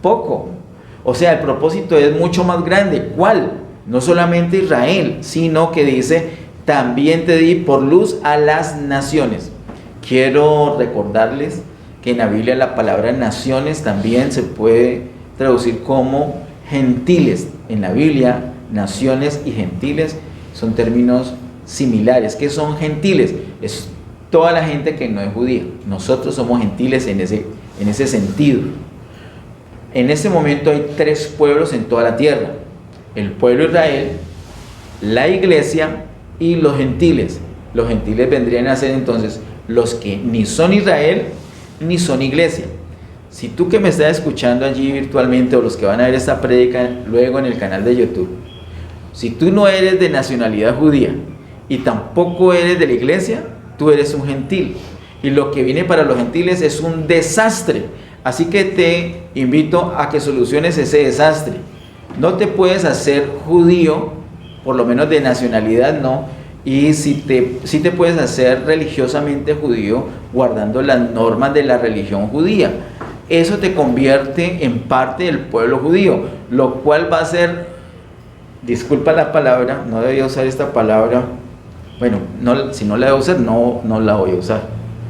poco. O sea, el propósito es mucho más grande. ¿Cuál? No solamente Israel, sino que dice: también te di por luz a las naciones. Quiero recordarles que en la Biblia la palabra naciones también se puede traducir como gentiles. En la Biblia, naciones y gentiles son términos similares. ¿Qué son gentiles? Es toda la gente que no es judía. Nosotros somos gentiles en ese sentido. En este momento hay 3 pueblos en toda la tierra: el pueblo de Israel, la iglesia y los gentiles. Los gentiles vendrían a ser entonces los que ni son Israel ni son iglesia. Si tú que me estás escuchando allí virtualmente, o los que van a ver esta prédica luego en el canal de YouTube, si tú no eres de nacionalidad judía y tampoco eres de la iglesia, tú eres un gentil. Y lo que viene para los gentiles es un desastre. Así que te invito a que soluciones ese desastre. No te puedes hacer judío, por lo menos de nacionalidad no, y sí te puedes hacer religiosamente judío guardando las normas de la religión judía. Eso te convierte en parte del pueblo judío, lo cual va a ser, disculpa la palabra, no debía usar esta palabra, bueno, no, si no la debo usar, no la voy a usar.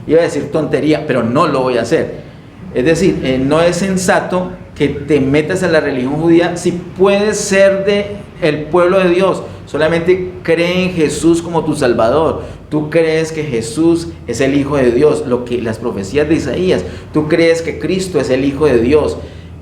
Iba a decir tontería, pero no lo voy a hacer. Es decir, no es sensato que te metas a la religión judía si puedes ser del pueblo de Dios. Solamente cree en Jesús como tu Salvador. Tú crees que Jesús es el Hijo de Dios, lo que las profecías de Isaías. Tú crees que Cristo es el Hijo de Dios,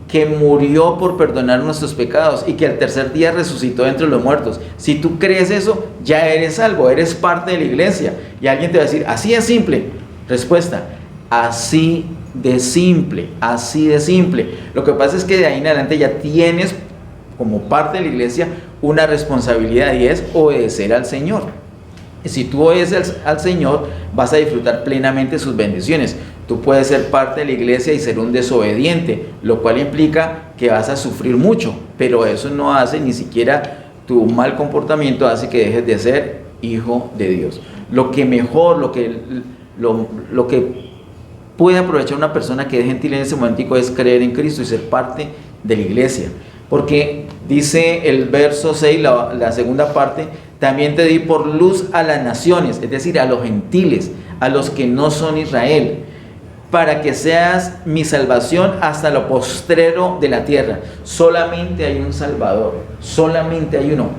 que murió por perdonar nuestros pecados y que al tercer día resucitó entre los muertos. Si tú crees eso, ya eres salvo, eres parte de la iglesia. Y alguien te va a decir, así es simple. Respuesta, así de simple, así de simple. Lo que pasa es que de ahí en adelante ya tienes como parte de la iglesia una responsabilidad, y es obedecer al Señor. Si tú obedeces al Señor, vas a disfrutar plenamente sus bendiciones. Tú puedes ser parte de la iglesia y ser un desobediente, lo cual implica que vas a sufrir mucho, pero eso no hace, ni siquiera tu mal comportamiento hace que dejes de ser hijo de Dios. Lo que mejor, lo que puede aprovechar una persona que es gentil en ese momentico es creer en Cristo y ser parte de la iglesia. Porque dice el verso 6, la segunda parte, también te di por luz a las naciones, es decir, a los gentiles, a los que no son Israel, para que seas mi salvación hasta lo postrero de la tierra. Solamente hay un Salvador, solamente hay uno,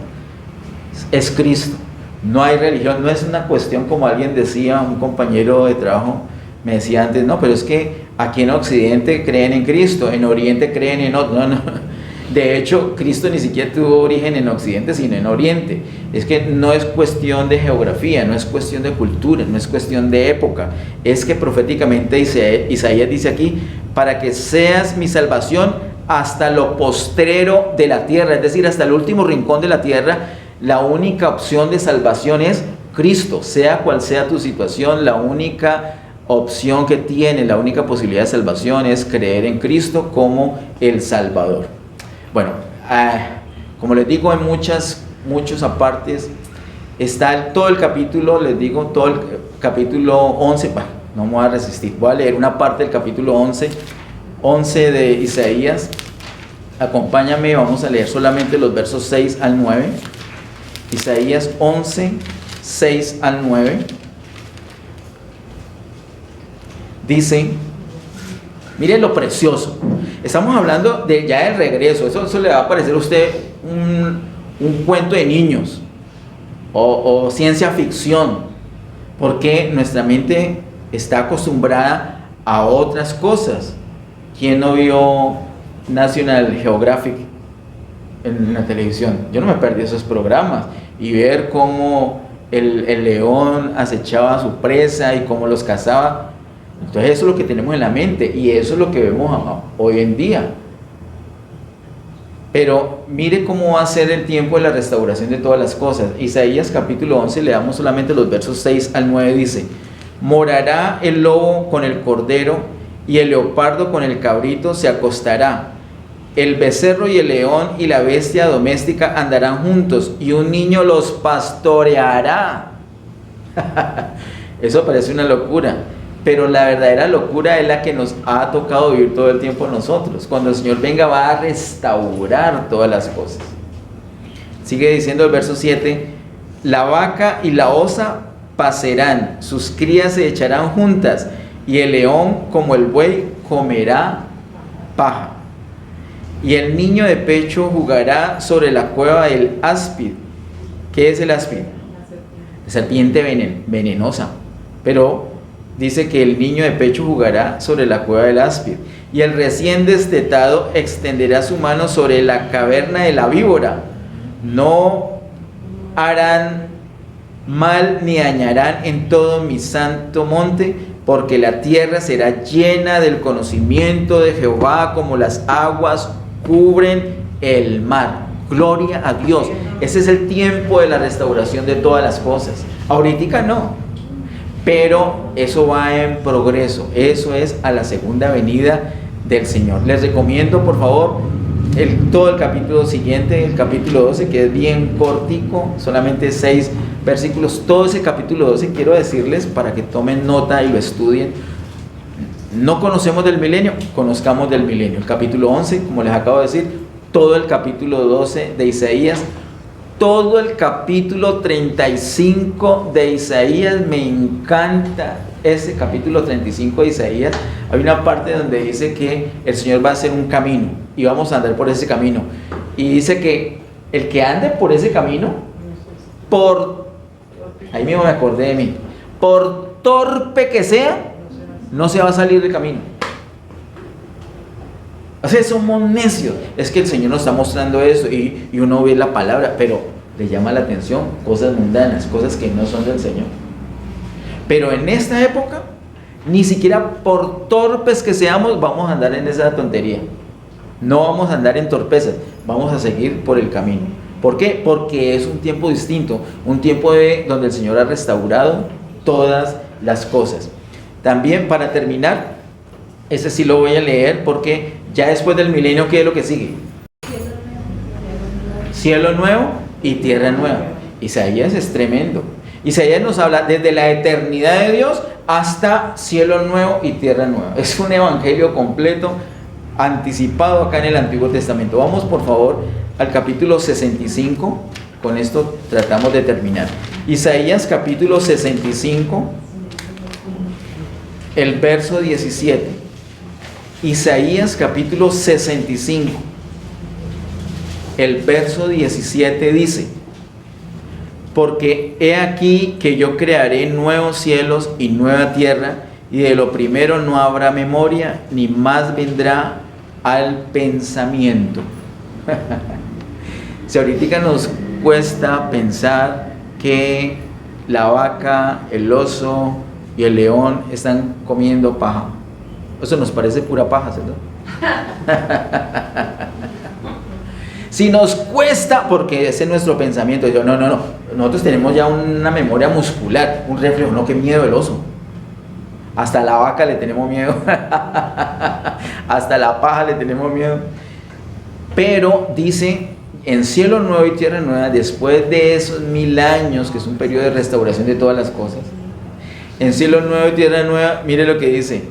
es Cristo. No hay religión, no es una cuestión como alguien decía, un compañero de trabajo me decía antes, no, pero es que aquí en Occidente creen en Cristo, en Oriente creen en otro. No. De hecho, Cristo ni siquiera tuvo origen en Occidente, sino en Oriente. Es que no es cuestión de geografía, no es cuestión de cultura, no es cuestión de época. Es que proféticamente Isaías dice aquí, para que seas mi salvación hasta lo postrero de la tierra, es decir, hasta el último rincón de la tierra. La única opción de salvación es Cristo, sea cual sea tu situación. La única opción que tiene, la única posibilidad de salvación es creer en Cristo como el Salvador. Bueno, como les digo, en muchos apartes está todo el capítulo, les digo, todo el capítulo 11, bueno, no me voy a resistir, voy a leer una parte del capítulo 11 de Isaías. Acompáñame, vamos a leer solamente los versos 6 al 9. Isaías 11, 6 al 9. Dice, mire lo precioso. Estamos hablando ya del regreso. Eso le va a parecer a usted un cuento de niños o ciencia ficción, porque nuestra mente está acostumbrada a otras cosas. ¿Quién no vio National Geographic en la televisión? Yo no me perdí esos programas, y ver cómo el león acechaba a su presa y cómo los cazaba. Entonces eso es lo que tenemos en la mente, y eso es lo que vemos hoy en día. Pero mire cómo va a ser el tiempo de la restauración de todas las cosas. Isaías capítulo 11, le damos solamente los versos 6 al 9, dice: morará el lobo con el cordero, y el leopardo con el cabrito se acostará. El becerro y el león y la bestia doméstica andarán juntos, y un niño los pastoreará. Eso parece una locura, pero la verdadera locura es la que nos ha tocado vivir todo el tiempo nosotros. Cuando el Señor venga, va a restaurar todas las cosas. Sigue diciendo el verso 7: la vaca y la osa pacerán, sus crías se echarán juntas, y el león como el buey comerá paja. Y el niño de pecho jugará sobre la cueva del áspid. ¿Qué es el áspid? Serpiente venenosa. Pero dice que el niño de pecho jugará sobre la cueva del áspid. Y el recién destetado extenderá su mano sobre la caverna de la víbora. No harán mal ni dañarán en todo mi santo monte, porque la tierra será llena del conocimiento de Jehová como las aguas cubren el mar. Gloria a Dios. Ese es el tiempo de la restauración de todas las cosas. Ahorita no, pero eso va en progreso. Eso es a la segunda venida del Señor. Les recomiendo, por favor, todo el capítulo siguiente, el capítulo 12, que es bien cortico, solamente 6 versículos. Todo ese capítulo 12 quiero decirles para que tomen nota y lo estudien. No conocemos del milenio, conozcamos del milenio. El capítulo 11, como les acabo de decir, todo el capítulo 12 de Isaías, todo el capítulo 35 de Isaías. Me encanta ese capítulo 35 de Isaías. Hay una parte donde dice que el Señor va a hacer un camino y vamos a andar por ese camino. Y dice que el que ande por ese camino, ahí mismo me acordé de mí, por torpe que sea, no se va a salir del camino. O sea, somos necios. Es que el Señor nos está mostrando eso y uno ve la palabra, pero le llama la atención cosas mundanas, cosas que no son del Señor. Pero en esta época, ni siquiera por torpes que seamos, vamos a andar en esa tontería. No vamos a andar en torpezas, vamos a seguir por el camino. ¿Por qué? Porque es un tiempo distinto, un tiempo donde el Señor ha restaurado todas las cosas. También, para terminar, ese sí lo voy a leer porque ya después del milenio, ¿qué es lo que sigue? Cielo nuevo y tierra nueva. Isaías es tremendo. Isaías nos habla desde la eternidad de Dios hasta cielo nuevo y tierra nueva. Es un evangelio completo, anticipado acá en el Antiguo Testamento. Vamos por favor al capítulo 65. Con esto tratamos de terminar. Isaías capítulo 65, el verso 17. Isaías capítulo 65, el verso 17 dice: porque he aquí que yo crearé nuevos cielos y nueva tierra, y de lo primero no habrá memoria, ni más vendrá al pensamiento. Si ahorita nos cuesta pensar que la vaca, el oso y el león están comiendo paja, eso nos parece pura paja, ¿cierto? Si nos cuesta, porque ese es nuestro pensamiento, yo no, nosotros tenemos ya una memoria muscular, un reflejo, no, qué miedo el oso. Hasta la vaca le tenemos miedo, hasta la paja le tenemos miedo. Pero dice, en cielo nuevo y tierra nueva, después de esos 1000 años, que es un periodo de restauración de todas las cosas, en cielo nuevo y tierra nueva, mire lo que dice: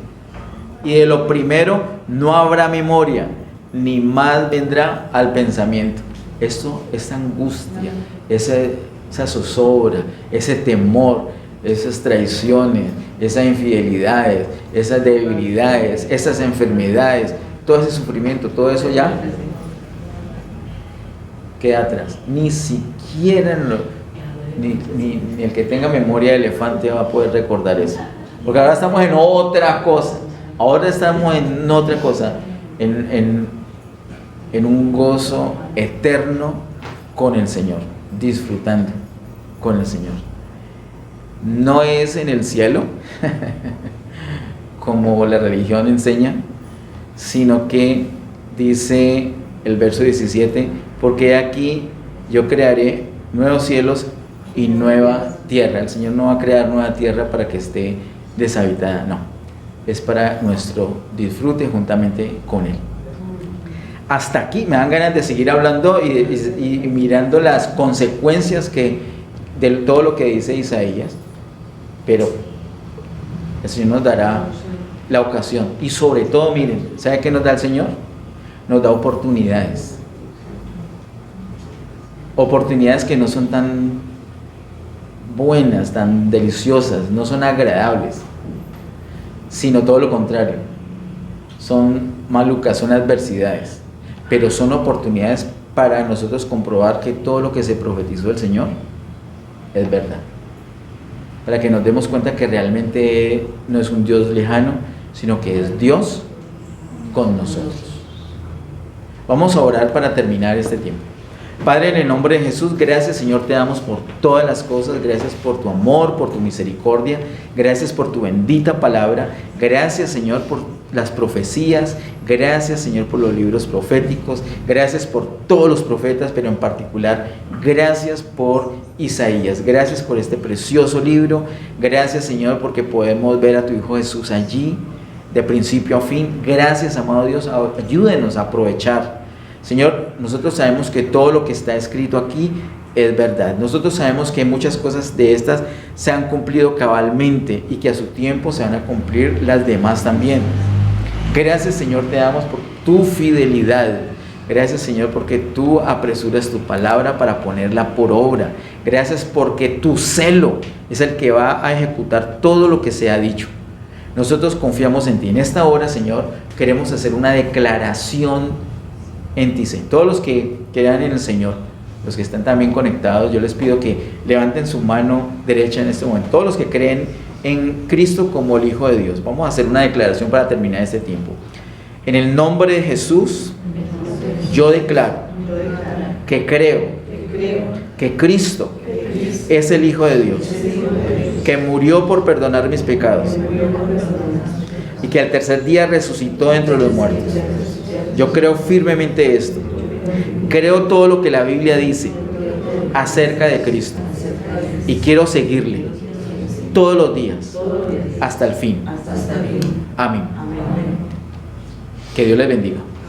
y de lo primero no habrá memoria, ni más vendrá al pensamiento. Esto, esa angustia, esa zozobra, ese temor, esas traiciones, esas infidelidades, esas debilidades, esas enfermedades, todo ese sufrimiento, todo eso ya queda atrás. Ni siquiera ni el que tenga memoria de elefante va a poder recordar eso, porque ahora estamos en otra cosa. Ahora estamos en otra cosa, en un gozo eterno con el Señor, disfrutando con el Señor. No es en el cielo, como la religión enseña, sino que dice el verso 17, porque aquí yo crearé nuevos cielos y nueva tierra. El Señor no va a crear nueva tierra para que esté deshabitada, no. Es para nuestro disfrute juntamente con Él. Hasta aquí me dan ganas de seguir hablando y mirando las consecuencias de todo lo que dice Isaías, pero el Señor nos dará la ocasión. Y sobre todo, miren, ¿sabe qué nos da el Señor? Nos da oportunidades. Oportunidades que no son tan buenas, tan deliciosas, no son agradables. sino todo lo contrario. Son malucas, son adversidades, pero son oportunidades para nosotros comprobar que todo lo que se profetizó del Señor es verdad. Para que nos demos cuenta que realmente no es un Dios lejano, sino que es Dios con nosotros. Vamos a orar para terminar este tiempo. Padre, en el nombre de Jesús, gracias Señor, te damos por todas las cosas, gracias por tu amor, por tu misericordia, gracias por tu bendita palabra, gracias Señor por las profecías, gracias Señor por los libros proféticos, gracias por todos los profetas, pero en particular gracias por Isaías, gracias por este precioso libro, gracias Señor porque podemos ver a tu Hijo Jesús allí, de principio a fin. Gracias amado Dios, ayúdenos a aprovechar. Señor, nosotros sabemos que todo lo que está escrito aquí es verdad. Nosotros sabemos que muchas cosas de estas se han cumplido cabalmente y que a su tiempo se van a cumplir las demás también. Gracias Señor te damos por tu fidelidad. Gracias Señor porque tú apresuras tu palabra para ponerla por obra. Gracias porque tu celo es el que va a ejecutar todo lo que se ha dicho. Nosotros confiamos en ti. En esta hora Señor queremos hacer una declaración en ti, Señor. Todos los que crean en el Señor, los que están también conectados, yo les pido que levanten su mano derecha en este momento. Todos los que creen en Cristo como el Hijo de Dios. Vamos a hacer una declaración para terminar este tiempo. En el nombre de Jesús, yo declaro que creo que Cristo es el Hijo de Dios, que murió por perdonar mis pecados y que al tercer día resucitó entre los muertos. Yo creo firmemente esto. Creo todo lo que la Biblia dice acerca de Cristo y quiero seguirle todos los días hasta el fin. Amén. Que Dios les bendiga.